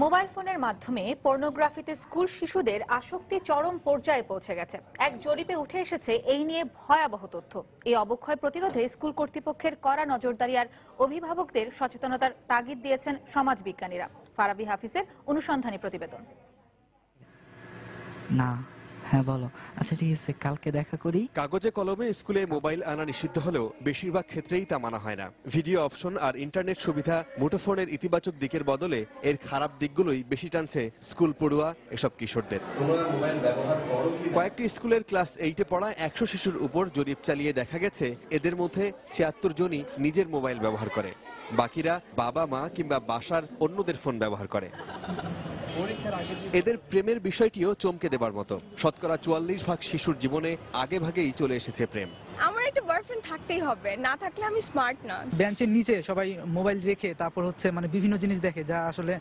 Mobile ফোনের মাধ্যমে পর্নোগ্রাফিতে school শিশুদের আসক্তি চরম পর্যায়ে পৌঁছে গেছে। এক জরিপে উঠে এসেছে এই নিয়ে ভয়াবহ তথ্য। এই অবক্ষয় প্রতিরোধে স্কুল কর্তৃপক্ষের কড়া নজরদারি আর অভিভাবকদের সচেতনতার তাগিদ দিয়েছেন সমাজবিজ্ঞানীরা। ফারাবি হাফিজের অনুসন্ধানী প্রতিবেদন। না, হ্যাঁ বলো। আচ্ছা ঠিক আছে, কালকে দেখা করি। কাগজে কলমে স্কুলে মোবাইল আনা নিষিদ্ধ হলেও বেশিরভাগ ক্ষেত্রেই তা মানা হয় না। ভিডিও অপশন আর ইন্টারনেট সুবিধা মুঠোফোনের ইতিবাচক দিকের বদলে এর খারাপ দিকগুলোই বেশি টানছে স্কুল পড়ুয়া এসব কিশোরদের। কয়েকটি স্কুলের ক্লাস 8-এ পড়া 100 শিশুর উপর জরিপ চালিয়ে দেখা গেছে এদের মধ্যে 76 জনই নিজের মোবাইল ব্যবহার করে, বাকিরা বাবা মা কিংবা বাসার অন্যদের ফোন ব্যবহার করে। এদের প্রেমের বিষয়টিও চমকে দেবার মতো। শতকরা 44% শিশুর জীবনে আগে ভাগেই চলে এসেছে প্রেম। আমার একটা বয়ফ্রেন্ড থাকতেই হবে, না থাকলে আমি স্মার্ট না। বেঞ্চের নিচে সবাই মোবাইল রেখে তারপর মানে বিভিন্ন জিনিস দেখে, যা আসলে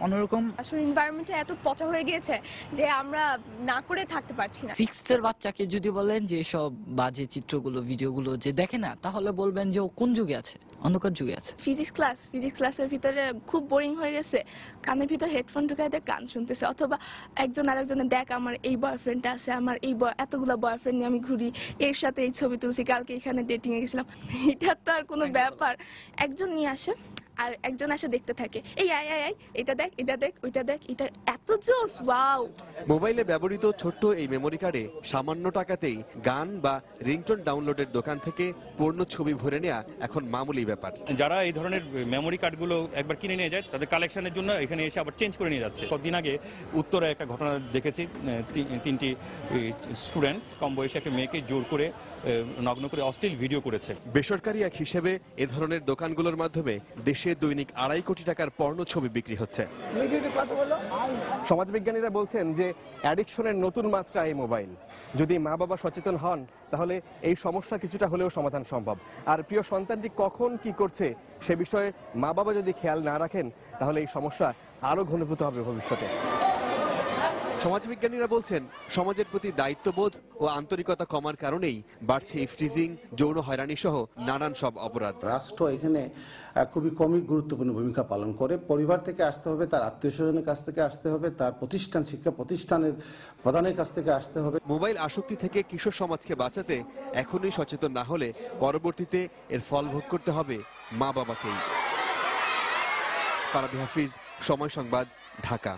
অন্যরকম। আসলে এনভায়রনমেন্টটা এত পচা হয়ে গিয়েছে যে আমরা না করে থাকতে পারছি না। 6 এর বাচ্চাকে যদি বলেন যে সব বাজে চিত্রগুলো ভিডিওগুলো যে দেখে না, তাহলে বলবেন যে ও কোন যুগে আছে, অন্ধকার যুগে আছে। ফিজিক্স ক্লাসের ভিতরে খুব বোরিং হয়ে গেছে, কানের ভিতর হেডফোন ঢুকাই দিয়ে গান শুনতেছে, অথবা একজন আরেকজনের দেখ আমার এই বয়ফ্রেন্ড আছে, আমার এই এতগুলো বয়ফ্রেন্ড নিয়ে আমি ঘুরি, এর সাথে এই ছবি তুলছি, কালকে এখানে ডেটিং এ গেছিলাম। এটা তো আর কোনো ব্যাপার। একজন নিয়ে আসে আর একজন আসে দেখতে থাকে, এই আয় আয় আয়, এটা দেখ এটা দেখ ওইটা দেখ, এটা এত জোস, ওয়াও। মোবাইলে ব্যবহৃত ছোট্ট এই মেমোরি কার্ডে সামান্য টাকাতেই গান বা রিংটোন ডাউনলোডের দোকান থেকে পূর্ণ ছবি ভরে নেওয়া এখন মামুলি ব্যাপার। যারা এই ধরনের মেমোরি কার্ডগুলো একবার কিনে নিয়ে যায়, তাদের কালেকশনের জন্য এখানে এসে আবার চেঞ্জ করে নিয়ে যাচ্ছে। কতদিন আগে উত্তরে একটা ঘটনা দেখেছি, 3টি স্টুডেন্ট কম বয়সী একটা মেয়েকে জোর করে নগ্ন করে অশ্লীল ভিডিও করেছে। বেসরকারি এক হিসেবে এ ধরনের দোকানগুলোর মাধ্যমে দেশে দৈনিক 2.5 কোটি টাকার পর্ণ ছবি বিক্রি হচ্ছে। সমাজবিজ্ঞানীরা বলছেন যে অ্যাডিকশনের নতুন মাত্রা এই মোবাইল। যদি মা বাবা সচেতন হন তাহলে এই সমস্যা কিছুটা হলেও সমাধান সম্ভব। আর প্রিয় সন্তানটি কখন কি করছে সে বিষয়ে মা বাবা যদি খেয়াল না রাখেন তাহলে এই সমস্যা আরো ঘনীভূত হবে ভবিষ্যতে। সমাজবিজ্ঞানীরা বলছেন সমাজের প্রতি দায়িত্ববোধ ও আন্তরিকতা কমার কারণেই বাড়ছে ইফটিজিং, যৌন হয়রানি সহ নানান সব অপরাধ। রাষ্ট্র এখানে খুবই কমই গুরুত্বপূর্ণ ভূমিকা পালন করে। পরিবার থেকে আসতে হবে, তার আত্মীয় স্বজনের কাছ থেকে আসতে হবে, তার প্রতিষ্ঠান শিক্ষা প্রতিষ্ঠানের প্রধানের কাছ থেকে আসতে হবে। মোবাইল আসক্তি থেকে কিশোর সমাজকে বাঁচাতে এখনই সচেতন না হলে পরবর্তীতে এর ফল ভোগ করতে হবে মা বাবাকেই। ফারাবি হাফিজ, সময় সংবাদ, ঢাকা।